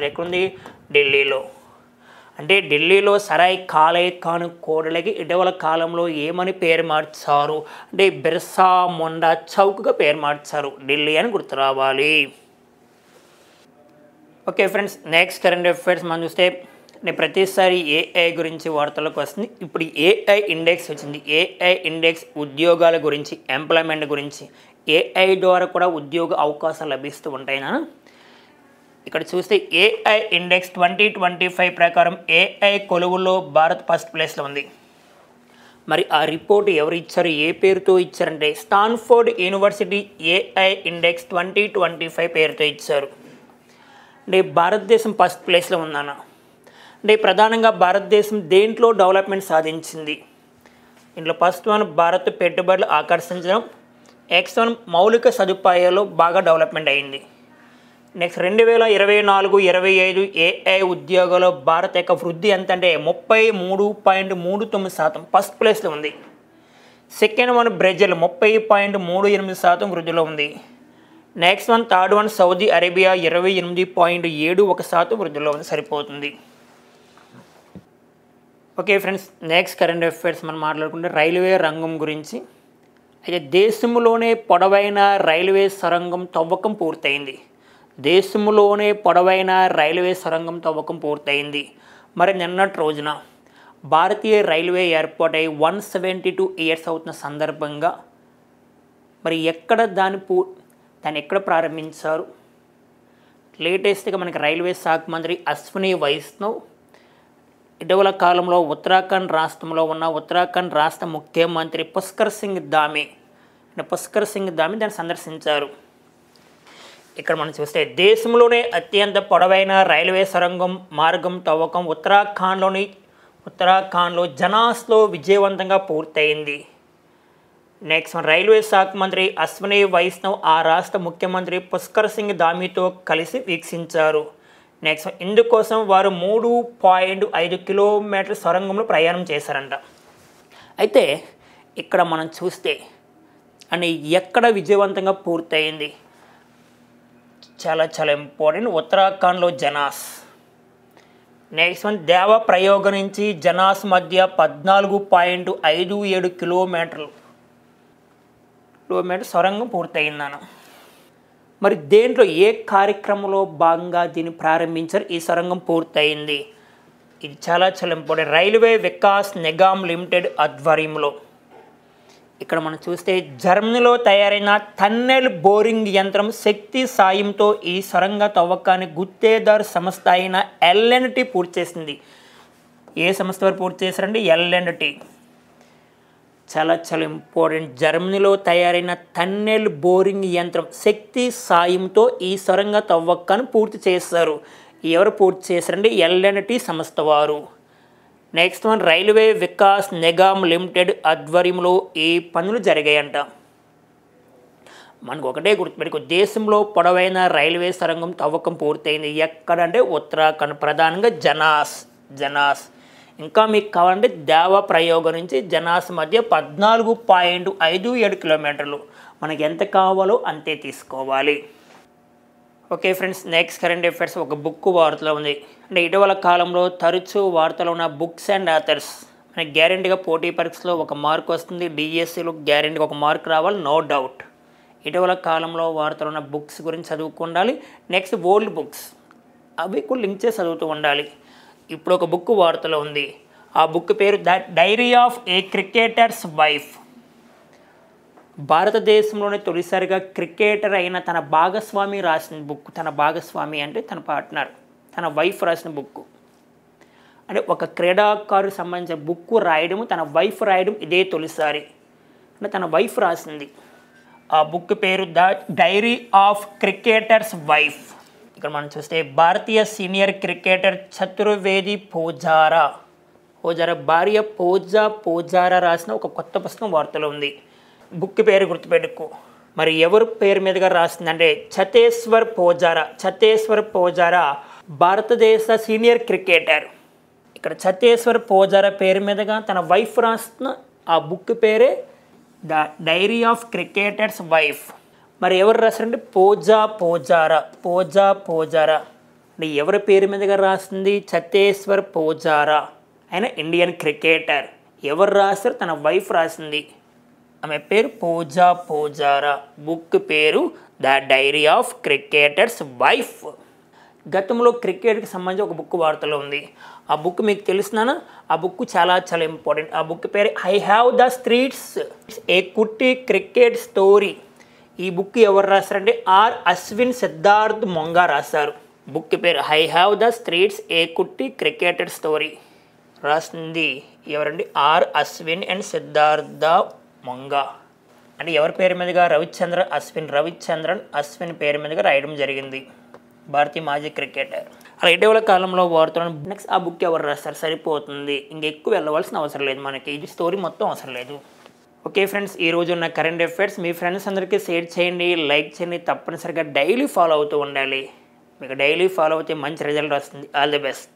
ఎక్కడుంది? ఢిల్లీలో. అంటే ఢిల్లీలో సరాయ్ కాలే ఖాన్ కోడలికి ఇటీవల కాలంలో ఏమని పేరు మార్చారు అంటే బిర్సా ముండా చౌక్గా పేరు మార్చారు. ఢిల్లీ అని గుర్తు రావాలి. Okay friends, next current affairs మనం చూస్తే ప్రతిసారి ఏఐ గురించి వార్తలకు వస్తుంది. ఇప్పుడు ఏఐ ఇండెక్స్ వచ్చింది. ఏఐ ఇండెక్స్ ఉద్యోగాల గురించి, ఎంప్లాయ్మెంట్ గురించి. ఏఐ ద్వారా కూడా ఉద్యోగ అవకాశాలు లభిస్తూ ఉంటాయినా. ఇక్కడ చూస్తే ఏఐ ఇండెక్స్ 2025 ప్రకారం ఏఐ కొలువులో భారత్ ఫస్ట్ ప్లేస్లో ఉంది. మరి ఆ రిపోర్ట్ ఎవరు ఇచ్చారు? ఏ పేరుతో ఇచ్చారంటే స్టాన్ఫోర్డ్ యూనివర్సిటీ ఏఐ ఇండెక్స్ 2025 పేరుతో ఇచ్చారు. అంటే భారతదేశం ఫస్ట్ ప్లేస్లో ఉందన్న. అంటే ప్రధానంగా భారతదేశం దేంట్లో డెవలప్మెంట్ సాధించింది? ఇంట్లో ఫస్ట్ వన్ భారత్ పెట్టుబడులు ఆకర్షించడం. నెక్స్ట్ వన్ మౌలిక సదుపాయాలు బాగా డెవలప్మెంట్ అయింది. నెక్స్ట్ 2024-25 ఏఐ ఉద్యోగాల్లో భారత్ యొక్క వృద్ధి ఎంత అంటే 33.39% ఫస్ట్ ప్లేస్లో ఉంది. సెకండ్ వన్ బ్రెజిల్ 30.38% వృద్ధిలో ఉంది. Next one third one Saudi Arabia 28.71% వృద్ధిలో ఉంది. సరిపోతుంది. Okay friends, next current affairs మనం మాట్లాడుకుంటే రైల్వే రంగం గురించి. అయితే దేశంలోనే పొడవైన రైల్వే సొరంగం తవ్వకం పూర్తయింది. మరి నిన్నటి రోజున భారతీయ రైల్వే ఏర్పాటు అయి 172 years అవుతున్న సందర్భంగా మరి దాన్ని ఎక్కడ ప్రారంభించారు? లేటెస్ట్గా మనకి రైల్వే శాఖ మంత్రి అశ్విని వైష్ణవ్ ఇటీవల కాలంలో ఉత్తరాఖండ్ రాష్ట్ర ముఖ్యమంత్రి పుష్కర్ సింగ్ ధామి దాన్ని సందర్శించారు. ఇక్కడ మనం చూస్తే దేశంలోనే అత్యంత పొడవైన రైల్వే సొరంగం మార్గం తవ్వకం ఉత్తరాఖండ్లో జనాస్లో విజయవంతంగా పూర్తయింది. నెక్స్ట్ రైల్వే శాఖ మంత్రి అశ్విని వైష్ణవ్ ఆ రాష్ట్ర ముఖ్యమంత్రి పుష్కర్ సింగ్ ధామీతో కలిసి వీక్షించారు. నెక్స్ట్ ఇందుకోసం వారు 3.5 కిలోమీటర్ల సొరంగంలో ప్రయాణం చేశారంట. అయితే ఇక్కడ మనం చూస్తే అని ఎక్కడ విజయవంతంగా పూర్తయింది, చాలా చాలా ఇంపార్టెంట్, ఉత్తరాఖండ్లో జనాస్. నెక్స్ట్ వన్ దేవ ప్రయోగ నుంచి జనాస్ మధ్య 14.57 కిలోమీటర్ సొరంగం పూర్తయిందన్న. మరి దేంట్లో ఏ కార్యక్రమంలో భాగంగా దీన్ని ప్రారంభించారు, ఈ సొరంగం పూర్తయింది? ఇది చాలా చాలా important. Railway Vikas Nigam limited ఆధ్వర్యంలో. ఇక్కడ మనం చూస్తే జర్మనీలో తయారైన టన్నెల్ బోరింగ్ యంత్రం శక్తి సాయంతో ఈ సొరంగ తవ్వకాన్ని గుత్తేదారు సంస్థ అయిన ఎల్ఎన్టీ పూర్తి చేసింది. ఏ సంస్థ వారు పూర్తి చేశారండి? ఎల్ఎన్టీ. చాలా చాలా ఇంపార్టెంట్. జర్మనీలో తయారైన టన్నెల్ బోరింగ్ యంత్రం శక్తి సాయంతో ఈ సొరంగ తవ్వకాన్ని పూర్తి చేశారు. ఎవరు పూర్తి చేశారండి? ఎల్ఎన్టీ సంస్థ వారు. Next one railway Vikas Nigam limited ఆధ్వర్యంలో ఈ పనులు జరిగాయంట. మనకు ఒకటే గుర్తుపెట్టుకో, దేశంలో పొడవైన రైల్వే సొరంగం తవ్వకం పూర్తయింది ఎక్కడంటే ఉత్తరాఖండ్, ప్రధానంగా జనాస్. ఇంకా మీకు కావాలంటే దేవ ప్రయోగం నుంచి జనాస్ మధ్య 14.57 కిలోమీటర్లు. మనకి ఎంత కావాలో అంతే తీసుకోవాలి. Okay friends, next current affairs ఒక బుక్ వార్తలో ఉంది. అంటే ఇటీవల కాలంలో తరచూ వార్తలో ఉన్న బుక్స్ అండ్ ఆథర్స్. మనకి గ్యారెంటీగా పోటీ పరీక్షలో ఒక మార్క్ వస్తుంది, డిఎస్సిలో గ్యారెంటీగా ఒక మార్క్ రావాలి, నో డౌట్. ఇటీవల కాలంలో వార్తలో ఉన్న బుక్స్ గురించి చదువుతూ ఉండాలి. నెక్స్ట్ ఓల్డ్ బుక్స్ అవి కూడా లింక్ చేసి చదువుతూ ఉండాలి. ఇప్పుడు ఒక బుక్ వార్తలో ఉంది. ఆ బుక్ పేరు the diary of A cricketers wife. భారతదేశంలోనే తొలిసారిగా క్రికెటర్ అయిన తన భాగస్వామి రాసిన బుక్. తన భాగస్వామి అంటే తన పార్ట్నర్, తన వైఫ్ రాసిన బుక్. అంటే ఒక క్రీడాకారుకు సంబంధించిన బుక్ రాయడం, తన వైఫ్ రాయడం ఇదే తొలిసారి. అంటే తన వైఫ్ రాసింది. ఆ బుక్ పేరు the diary of cricketers wife. ఇక్కడ మనం చూస్తే భారతీయ సీనియర్ క్రికెటర్ చతుర్వేది పూజారా భార్య పూజారా రాసిన ఒక కొత్త పుస్తకం వార్తలో ఉంది. బుక్ పేరు గుర్తుపెట్టుకో. మరి ఎవరు పేరు మీదుగా రాసిందంటే చతేశ్వర్ పూజారా భారతదేశ సీనియర్ క్రికెటర్. ఇక్కడ చతేశ్వర్ పూజారా పేరు మీదుగా తన వైఫ్ రాసిన ఆ బుక్ పేరే the diary of cricketers wife. మరి ఎవరు రాశారంటే పూజారా అంటే ఎవరి పేరు మీదుగా రాసింది? చతేశ్వర్ పూజారా. ఆయన ఇండియన్ క్రికెటర్. ఎవరు రాశారు? తన వైఫ్ రాసింది. ఆమె పేరు పూజారా. బుక్ పేరు the diary of cricketers wife. గతంలో క్రికెట్కి సంబంధించి ఒక బుక్ వార్తలో ఉంది. ఆ బుక్ మీకు తెలుసునా? ఆ బుక్ చాలా చాలా ఇంపార్టెంట్. ఆ బుక్ పేరు I have the streets a కుట్టి క్రికెట్ స్టోరీ. ఈ బుక్ ఎవరు రాశారంటే ఆర్ అశ్విన్ సిద్ధార్థ్ మొంగా రాశారు. బుక్ పేరు I have the streets a kutti cricketer story. రాసింది ఎవరండి? R Ashwin and Sidharth Monga. అంటే ఎవరి పేరు మీదుగా? రవిచంద్రన్ అశ్విన్ పేరు మీదుగా రాయడం జరిగింది. భారతీయ మాజీ క్రికెటర్. అలా ఇటీవల కాలంలో వార్తలను నెక్స్ట్ ఆ బుక్ ఎవరు రాస్తారు? సరిపోతుంది, ఇంకెక్కువ వెళ్ళవలసిన అవసరం లేదు. మనకి ఇది స్టోరీ మొత్తం అవసరం లేదు. ఓకే ఫ్రెండ్స్, ఈరోజు ఉన్న కరెంట్ అఫైర్స్ మీ ఫ్రెండ్స్ అందరికీ షేర్ చేయండి, లైక్ చేయండి. తప్పనిసరిగా డైలీ ఫాలో అవుతూ ఉండాలి. మీకు డైలీ ఫాలో అవుతే మంచి రిజల్ట్ వస్తుంది. All the best.